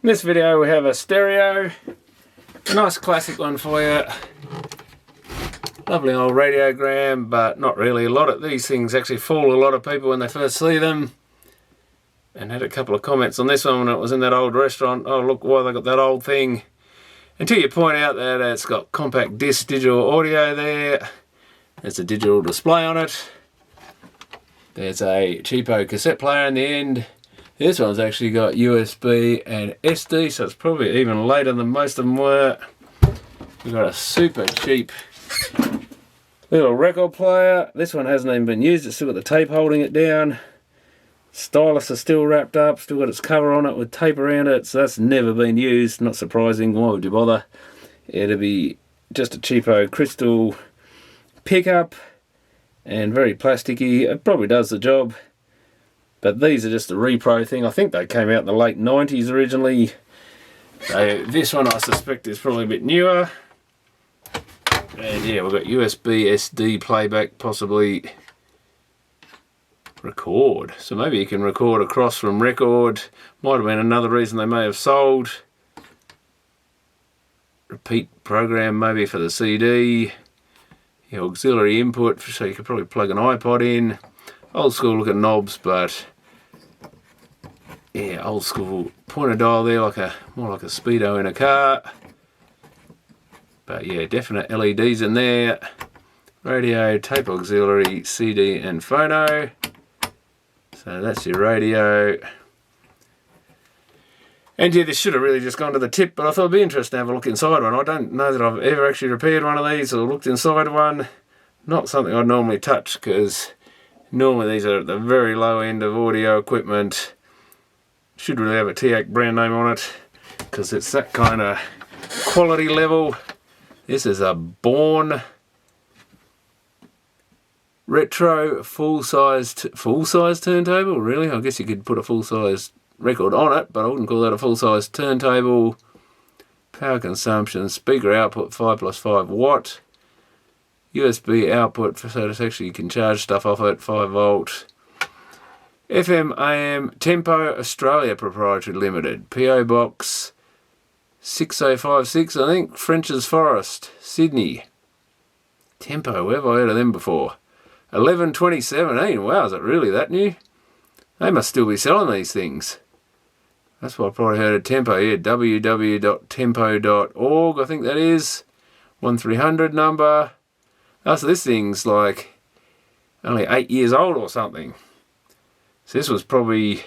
In this video we have a stereo, a nice classic one for you. Lovely old Radiogram, but not really. A lot of these things actually fool a lot of people when they first see them. And had a couple of comments on this one when it was in that old restaurant. Oh, look why they got that old thing. Until you point out that it's got compact disc digital audio there. There's a digital display on it. There's a cheapo cassette player in the end. This one's actually got USB and SD, so it's probably even later than most of them were. We've got a super cheap little record player. This one hasn't even been used, it's still got the tape holding it down. Stylus is still wrapped up, still got its cover on it with tape around it, so that's never been used. Not surprising, why would you bother? It'll be just a cheapo crystal pickup and very plasticky. It probably does the job, but these are just a repro thing. I think they came out in the late 90s originally. So this one I suspect is probably a bit newer. And yeah, we've got USB SD playback, possibly record. So maybe you can record across from record. Might have been another reason they may have sold. Repeat program maybe for the CD. Your auxiliary input, so you could probably plug an iPod in. Old school looking knobs, but yeah, old school pointer dial there, more like a speedo in a car. But yeah, definite LEDs in there. Radio, tape auxiliary, CD and phono. So that's your radio. And yeah, this should have really just gone to the tip, but I thought it'd be interesting to have a look inside one. I don't know that I've ever actually repaired one of these or looked inside one. Not something I'd normally touch, because normally these are at the very low end of audio equipment. Should really have a TAC brand name on it, because it's that kind of quality level. This is a Bauhn retro full-size turntable. Really, I guess you could put a full-size record on it, but I wouldn't call that a full-size turntable. Power consumption, speaker output 5+5 watt. USB output, so it's actually you can charge stuff off it, 5 volt. FM AM Tempo Australia Proprietary Limited, PO Box 6056, I think, French's Forest, Sydney. Tempo, where have I heard of them before? 11/2017, wow, is it really that new? They must still be selling these things. That's what I probably heard of Tempo, yeah, www.tempo.org, I think that is. 1300 number. Oh, so this thing's like only 8 years old or something. So this was probably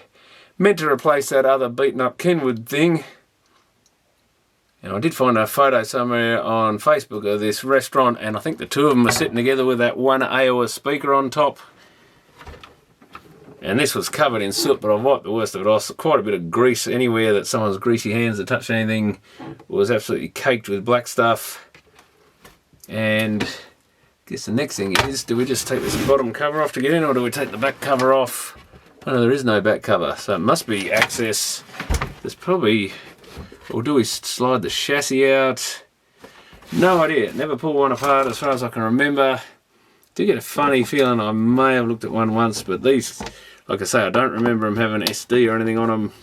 meant to replace that other beaten up Kenwood thing. And I did find a photo somewhere on Facebook of this restaurant, and I think the two of them were sitting together with that one AOS speaker on top. And this was covered in soot, but I wiped the worst of it off. Quite a bit of grease anywhere that someone's greasy hands had touched anything. It was absolutely caked with black stuff. And I guess the next thing is, do we just take this bottom cover off to get in, or do we take the back cover off? Oh no, there is no back cover, so it must be access. There's probably... Or do we slide the chassis out? No idea. Never pulled one apart as far as I can remember. Do get a funny feeling I may have looked at one once, but these, like I say, I don't remember them having SD or anything on them.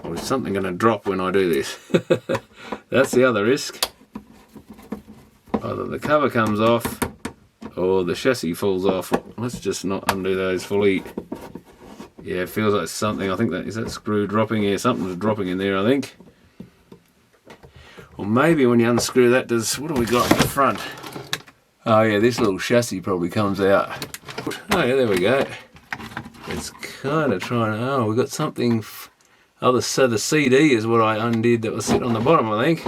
Or is something going to drop when I do this? That's the other risk. Either the cover comes off or the chassis falls off. Let's just not undo those fully. Yeah, it feels like something. I think that is that screw dropping here. Something's dropping in there, I think. Or maybe when you unscrew that, what do we got in the front? Oh yeah, this little chassis probably comes out. Oh yeah, there we go. It's kind of trying to, oh, we got something. Oh, so the CD is what I undid that was sitting on the bottom, I think.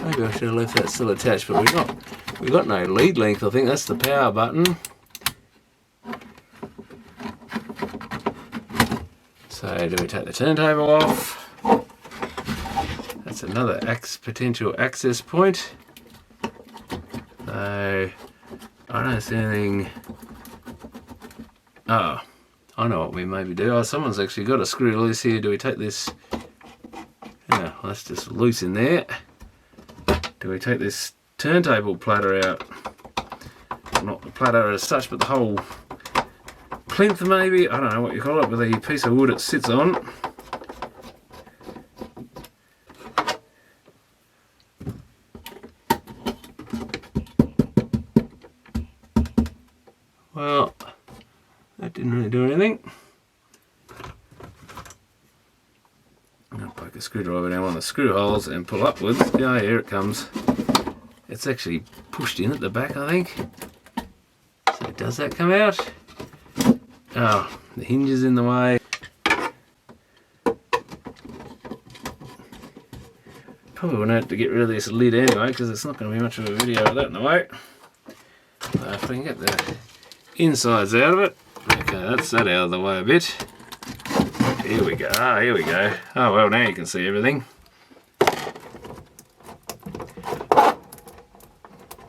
Maybe I should have left that still attached, but we got no lead length. I think that's the power button. So do we take the turntable off? That's another potential access point. So I don't see anything. Oh, I know what we maybe do. Oh, someone's actually got a screw loose here. Do we take this? Yeah, well, that's just loose in there. Do we take this turntable platter out? Not the platter as such, but the whole plinth maybe. I don't know what you call it, but the piece of wood it sits on. a screwdriver down one of the screw holes and pull upwards. Yeah, here it comes. It's actually pushed in at the back, I think. So does that come out? Oh, the hinge is in the way. Probably won't have to get rid of this lid anyway, because it's not going to be much of a video with that in the way. If we can get the insides out of it. Okay, that's that out of the way a bit. Here we go. Ah, here we go. Oh well, now you can see everything.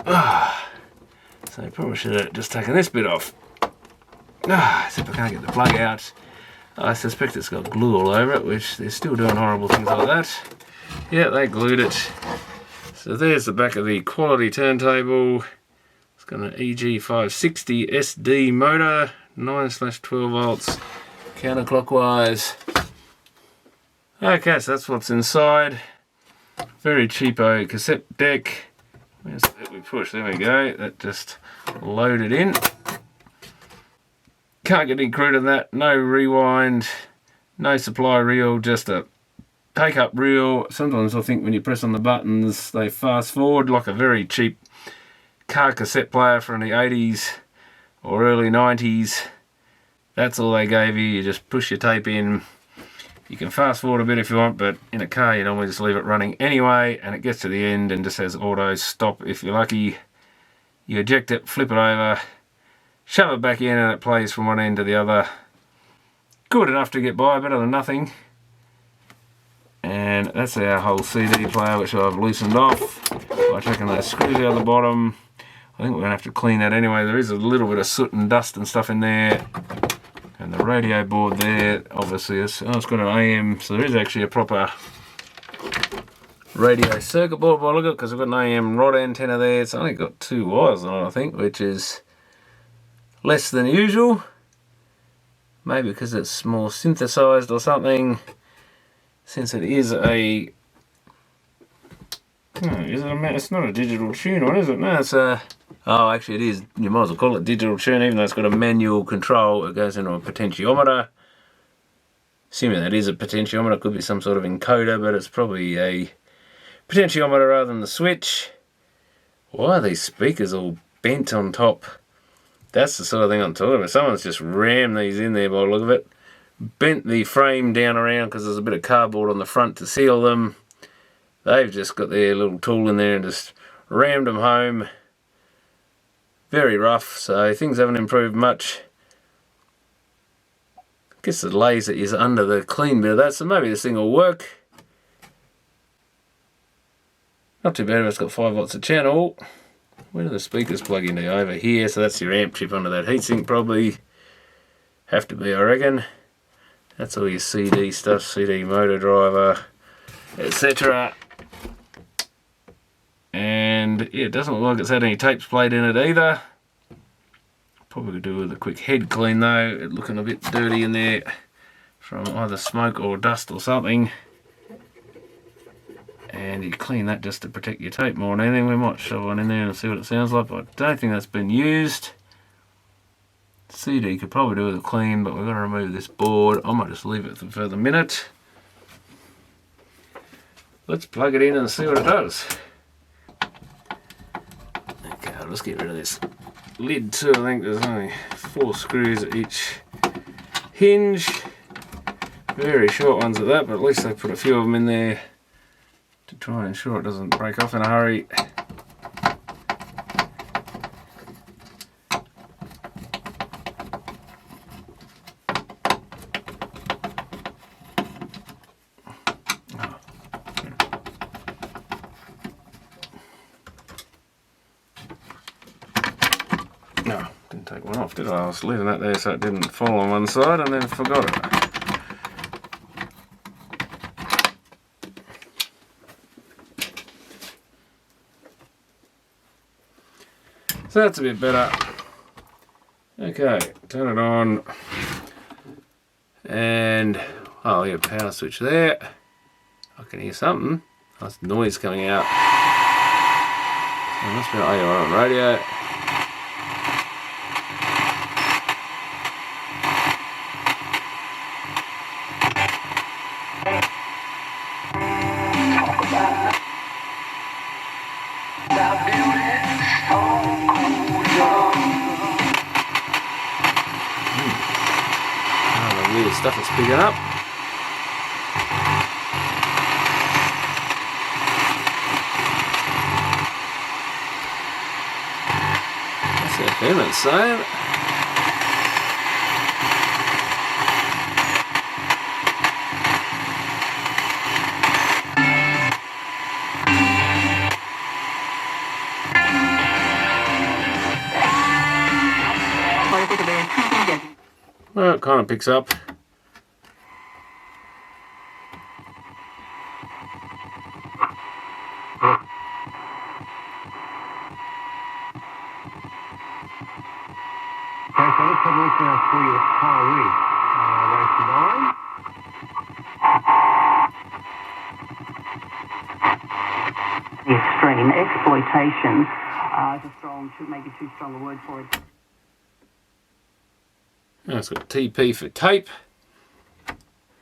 Ah, so I probably should have just taken this bit off. Ah, except I can't get the plug out. I suspect it's got glue all over it, which they're still doing horrible things like that. Yeah, they glued it. So there's the back of the quality turntable. It's got an EG560 SD motor, 9/12 volts, counterclockwise. Okay, so that's what's inside. Very cheapo cassette deck. Where's that we push? There we go. That just loaded in. Can't get any cruder than that. No rewind, no supply reel, just a take up reel. Sometimes I think when you press on the buttons they fast forward like a very cheap car cassette player from the 80s or early 90s. That's all they gave you. You just push your tape in. You can fast forward a bit if you want, but in a car you normally just leave it running anyway, and it gets to the end and just says auto stop if you're lucky. You eject it, flip it over, shove it back in, and it plays from one end to the other. Good enough to get by, better than nothing. And that's our whole CD player, which I've loosened off by taking those screws out the bottom. I think we're going to have to clean that anyway. There is a little bit of soot and dust and stuff in there. And the radio board there, obviously, it's got an AM, so there is actually a proper radio circuit board by the look at it, because I've got an AM rod antenna there. It's only got 2 wires on it, I think, which is less than usual. Maybe because it's more synthesized or something. Since it is a... it's not a digital tune one, is it? No, it's a... Oh, actually it is. You might as well call it digital tune, even though it's got a manual control. It goes into a potentiometer. Assuming that is a potentiometer, it could be some sort of encoder, but it's probably a potentiometer rather than the switch. Why are these speakers all bent on top? That's the sort of thing I'm talking about. Someone's just rammed these in there by the look of it. Bent the frame down around because there's a bit of cardboard on the front to seal them. They've just got their little tool in there and just rammed them home. Very rough, so things haven't improved much. I guess the laser is under the clean bit of that, so maybe this thing will work. Not too bad if it's got 5 watts a channel. Where do the speakers plug into? Over here, so that's your amp chip under that heatsink probably. Have to be, I reckon. That's all your CD stuff, CD motor driver, etc. And yeah, it doesn't look like it's had any tapes played in it either. Probably could do with a quick head clean though. It's looking a bit dirty in there from either smoke or dust or something. And you clean that just to protect your tape more than anything. We might shove one in there and see what it sounds like, but I don't think that's been used. CD could probably do with a clean, but we're going to remove this board. I might just leave it for the minute. Let's plug it in and see what it does. Okay, I'll just get rid of this lid too. I think there's only 4 screws at each hinge. Very short ones at that, but at least they put a few of them in there to try and ensure it doesn't break off in a hurry. No, didn't take one off, did I? I was leaving that there so it didn't fall on one side and then forgot it. So that's a bit better. Okay, turn it on. And, oh, yeah, power switch there. I can hear something. Nice noise coming out. It must be on radio. stuff it's picking up. That's FM it's saying. Well, it kind of picks up. Extreme exploitation is a strong, maybe too strong a word for it. Now it's got TP for tape,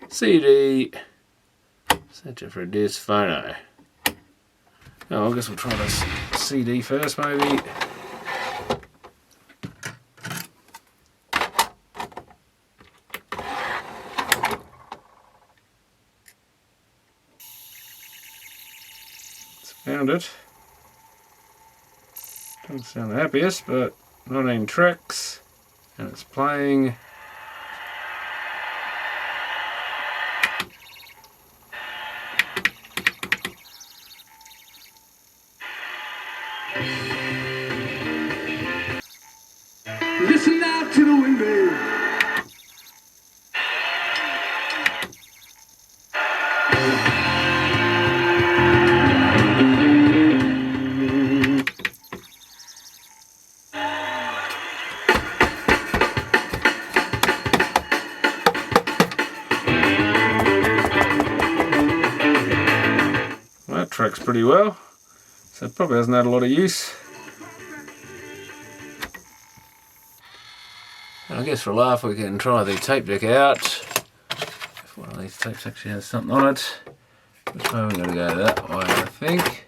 CD, searching for a disc, phono. Oh, I guess we'll try this CD first, maybe. Found it. Doesn't sound the happiest, but 19 tracks, and it's playing. Listen out to the window. That tracks pretty well, so it probably hasn't had a lot of use. And I guess for a laugh we can try the tape deck out. If one of these tapes actually has something on it. Which way we're going to go that way, I think.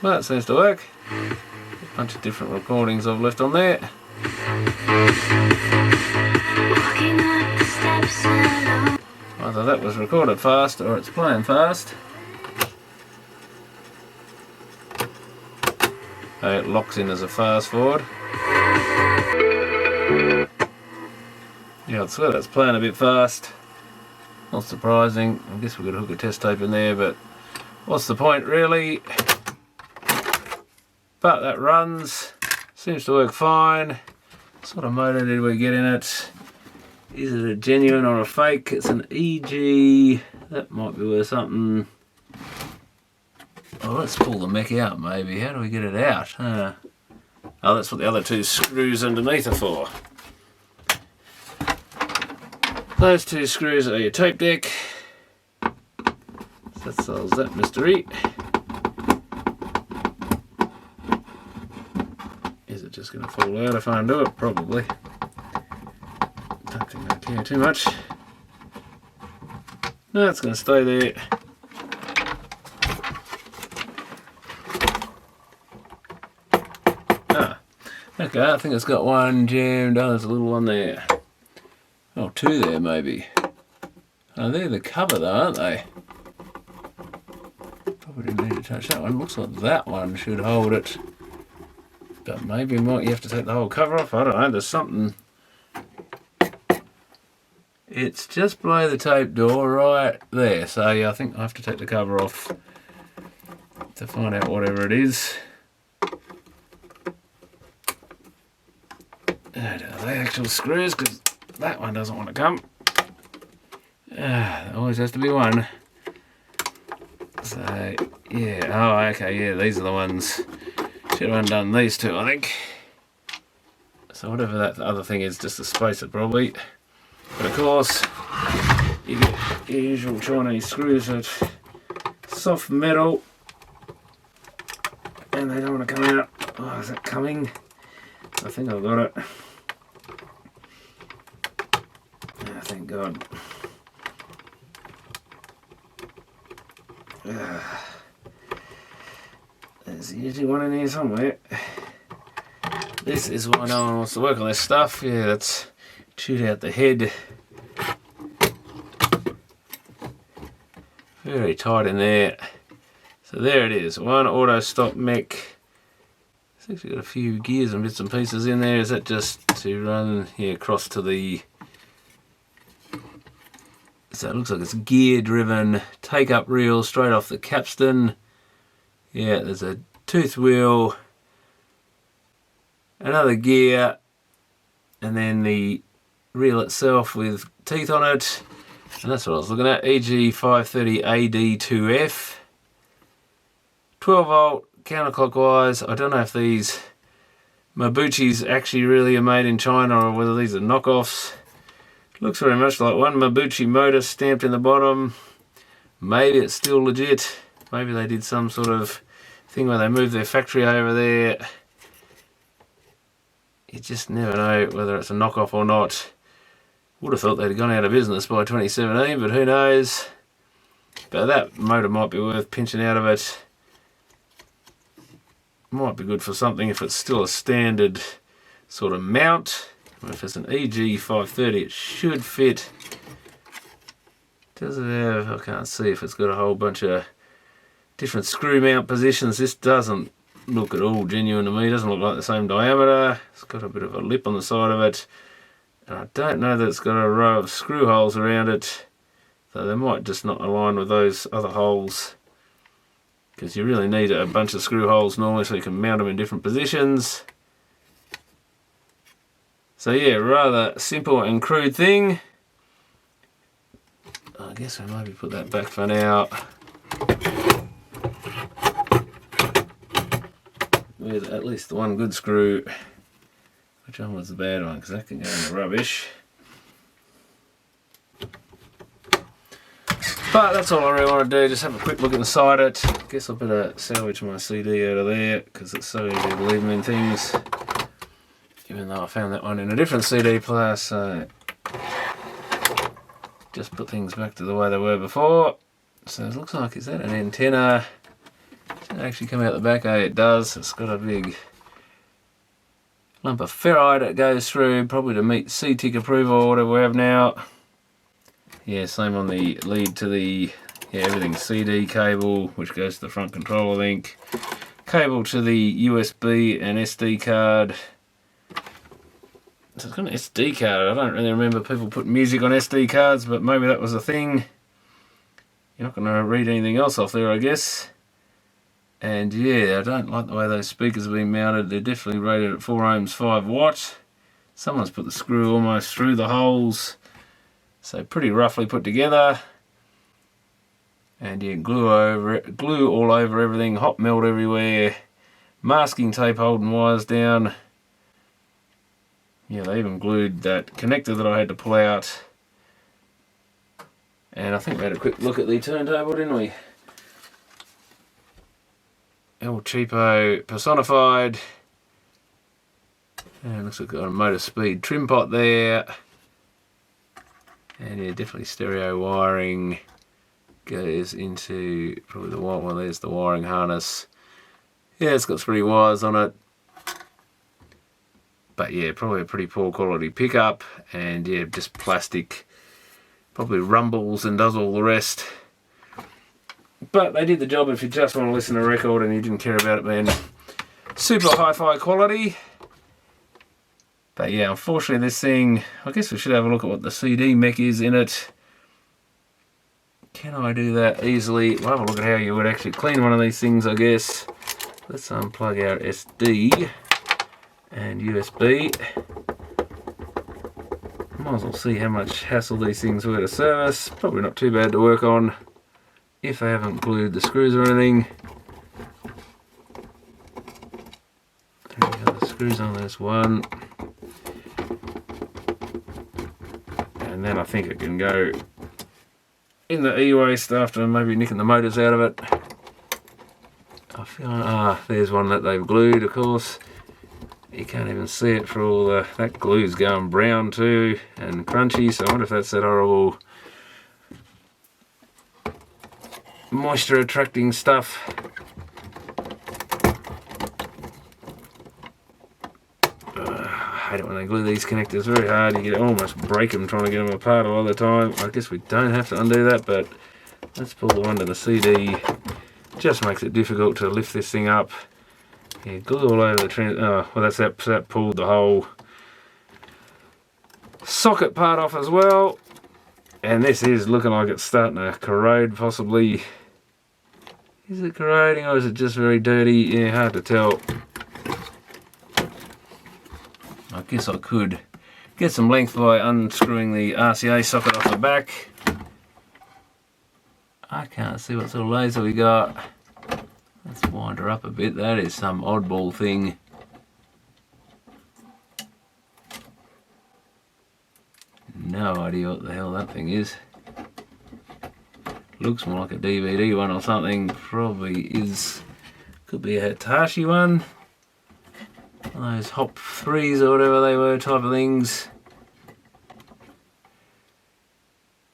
Well, that seems to work. A bunch of different recordings I've left on there. Either that was recorded fast or it's playing fast. It locks in as a fast forward. Yeah, I'd swear that's playing a bit fast. Not surprising. I guess we could hook a test tape in there, but what's the point really? But that runs. Seems to work fine. What sort of motor did we get in it? Is it a genuine or a fake? It's an EG. That might be worth something. Oh, let's pull the mech out maybe. How do we get it out? Oh, that's what the other two screws underneath are for. Those two screws are your tape deck. So that solves that mystery. Is it just going to fall out if I undo it? Probably. Don't think I care too much. No, it's going to stay there. Okay, I think it's got one jammed. Oh, there's a little one there. Oh, two there maybe. Oh, they're the cover though, aren't they? Probably didn't need to touch that one. Looks like that one should hold it. But maybe you have to take the whole cover off. I don't know, there's something. It's just below the tape door right there. So yeah, I think I have to take the cover off to find out whatever it is. Are they actual screws? Because that one doesn't want to come. There always has to be one. So, yeah. Oh, okay, yeah, these are the ones. Should have undone these two, I think. So whatever that other thing is, just a spacer probably. But of course, you get your usual Chinese screws with soft metal. And they don't want to come out. Oh, is that coming? I think I've got it. Oh, thank God. There's There's usually one in here somewhere. This is why no one wants to work on this stuff. Yeah, that's chewed out the head. Very tight in there. So there it is, one auto stop mech. It's actually got a few gears and bits and pieces in there. Is that just to run here across to the... So it looks like it's gear driven, take up reel straight off the capstan. Yeah, there's a tooth wheel, another gear, and then the reel itself with teeth on it. And that's what I was looking at, EG530AD2F. 12 volt, counterclockwise. I don't know if these Mabuchis actually really are made in China or whether these are knockoffs. Looks very much like one Mabuchi motor stamped in the bottom. Maybe it's still legit. Maybe they did some sort of thing where they moved their factory over there. You just never know whether it's a knockoff or not. Would have thought they'd gone out of business by 2017, but who knows. But that motor might be worth pinching out of it. Might be good for something if it's still a standard sort of mount. If it's an EG530, it should fit. Does it have, I can't see if it's got a whole bunch of different screw mount positions. This doesn't look at all genuine to me. It doesn't look like the same diameter. It's got a bit of a lip on the side of it. And I don't know that it's got a row of screw holes around it. So they might just not align with those other holes. Because you really need a bunch of screw holes normally so you can mount them in different positions. So yeah, rather simple and crude thing. I guess I'll maybe put that back for now. With at least the one good screw. Which one was the bad one? Because that can go in the rubbish. But that's all I really want to do, just have a quick look inside it. Guess I better salvage my CD out of there because it's so easy to leave them in things. Even though I found that one in a different CD player, so just put things back to the way they were before. So it looks like, is that an antenna? Does it actually come out the back? Oh, it does. It's got a big lump of ferrite that goes through, probably to meet C-Tick approval or whatever we have now. Yeah, same on the lead to the, yeah, everything's CD cable, which goes to the front controller link. Cable to the USB and SD card. So it's got an SD card. I don't really remember people putting music on SD cards, but maybe that was a thing. You're not going to read anything else off there, I guess. And yeah, I don't like the way those speakers have been mounted. They're definitely rated at 4 ohms, 5 watt. Someone's put the screw almost through the holes. So pretty roughly put together. And yeah, glue all over everything, hot melt everywhere. Masking tape holding wires down. Yeah, they even glued that connector that I had to pull out. And I think we had a quick look at the turntable, didn't we? El Cheapo personified. And it looks like got a motor speed trim pot there. And yeah, definitely stereo wiring goes into probably the white one. There's the wiring harness. Yeah, it's got 3 wires on it. But yeah, probably a pretty poor quality pickup. And yeah, just plastic. Probably rumbles and does all the rest. But they did the job if you just want to listen to a record and you didn't care about it being super hi-fi quality. But yeah, unfortunately this thing, I guess we should have a look at what the CD mech is in it. Can I do that easily? We'll have a look at how you would actually clean one of these things, I guess. Let's unplug our SD and USB. Might as well see how much hassle these things were to service. Probably not too bad to work on if they haven't glued the screws or anything. There we go, the screws on this one. And then I think it can go in the e-waste after maybe nicking the motors out of it. I feel, there's one that they've glued, of course. You can't even see it for all the, that glue's going brown too and crunchy, so I wonder if that's that horrible moisture attracting stuff. hate it when they glue these connectors very hard. You can almost break them trying to get them apart all the time. I guess we don't have to undo that, but let's pull the one to the CD. Just makes it difficult to lift this thing up. Yeah, glue all over the well, that pulled the whole socket part off as well. And this is looking like it's starting to corrode, possibly. Is it corroding or is it just very dirty? Yeah, hard to tell. I guess I could get some length by unscrewing the RCA socket off the back. I can't see what sort of laser we got. Let's wind her up a bit. That is some oddball thing. No idea what the hell that thing is. Looks more like a DVD one or something. Probably is. Could be a Hitachi one. One of those Hop 3s or whatever they were type of things.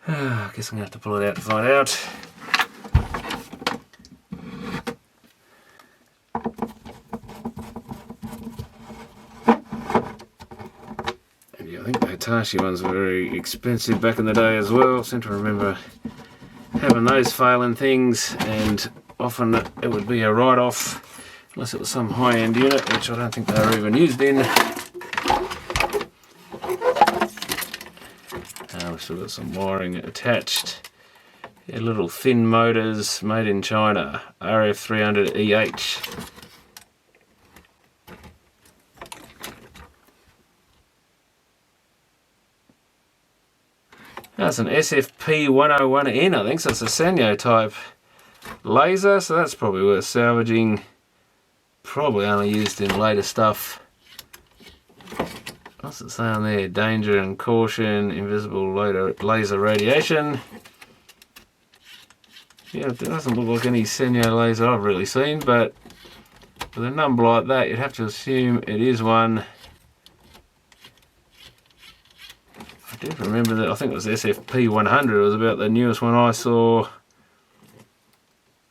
I guess I'm going to have to pull it out to find out. And yeah, I think the Hitachi ones were very expensive back in the day as well. I seem to remember having those failing things, and often it would be a write-off unless it was some high-end unit, which I don't think they were even used in. We've still got some wiring attached. Yeah, little thin motors made in China, RF300EH. That's an SFP101N, I think, so it's a Sanyo type laser, so that's probably worth salvaging. Probably only used in later stuff. What's it say on there? Danger and caution, invisible laser radiation. Yeah, it doesn't look like any Sanyo laser I've really seen, but with a number like that, you'd have to assume it is one. I do remember that, I think it was SFP100, it was about the newest one I saw.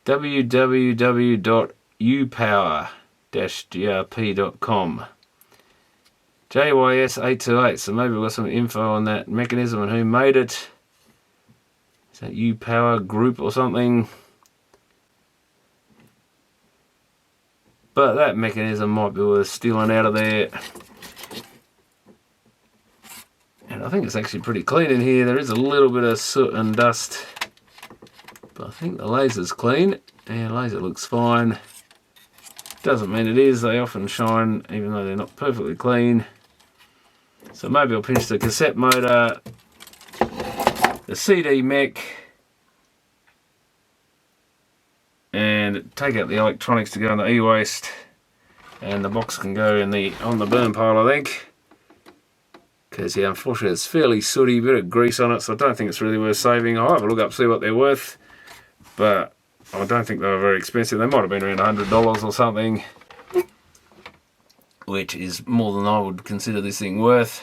www.upower-grp.com. JYS828, so maybe we've got some info on that mechanism and who made it. Is that U-Power Group or something? But that mechanism might be worth stealing out of there. And I think it's actually pretty clean in here. There is a little bit of soot and dust, but I think the laser's clean. Yeah, laser looks fine. Doesn't mean it is, they often shine even though they're not perfectly clean. So maybe I'll pinch the cassette motor, the CD mech, and take out the electronics to go in the e-waste, and the box can go in on the burn pile, I think. Because yeah, unfortunately it's fairly sooty, bit of grease on it, so I don't think it's really worth saving. I'll have a look up, see what they're worth, but I don't think they were very expensive. They might have been around $100 or something, which is more than I would consider this thing worth,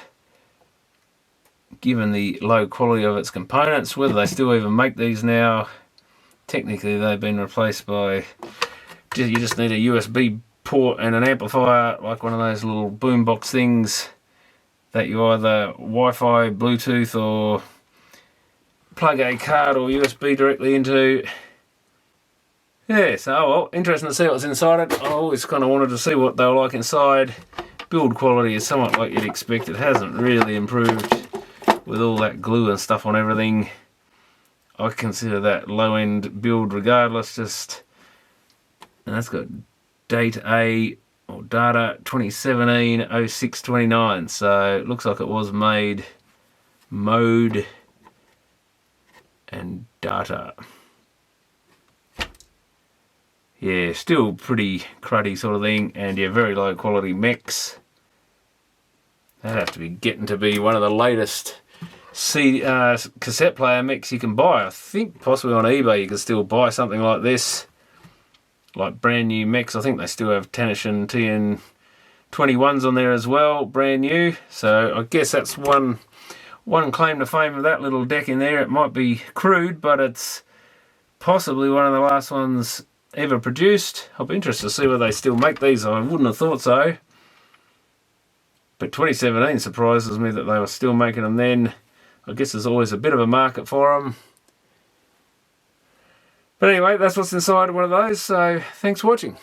given the low quality of its components. Whether they still even make these now, technically they've been replaced by, you just need a USB port and an amplifier, like one of those little boombox things that you either Wi-Fi, Bluetooth, or plug a card or USB directly into. Yeah, so well, interesting to see what's inside it. I always kind of wanted to see what they were like inside. Build quality is somewhat like you'd expect. It hasn't really improved with all that glue and stuff on everything. I consider that low-end build regardless. Just, and that's got date A or data 2017-06-29. So it looks like it was made mode and data. Yeah, still pretty cruddy sort of thing, and yeah, very low quality mechs. That'd have to be getting to be one of the latest cassette player mechs you can buy. I think possibly on eBay you can still buy something like this, like brand new mechs. I think they still have Tanishan TN21s on there as well, brand new. So I guess that's one claim to fame of that little deck in there. It might be crude, but it's possibly one of the last ones ever produced. I'll be interested to see whether they still make these. I wouldn't have thought so, But 2017 surprises me that they were still making them then. I guess there's always a bit of a market for them. But anyway, that's what's inside one of those, so thanks for watching.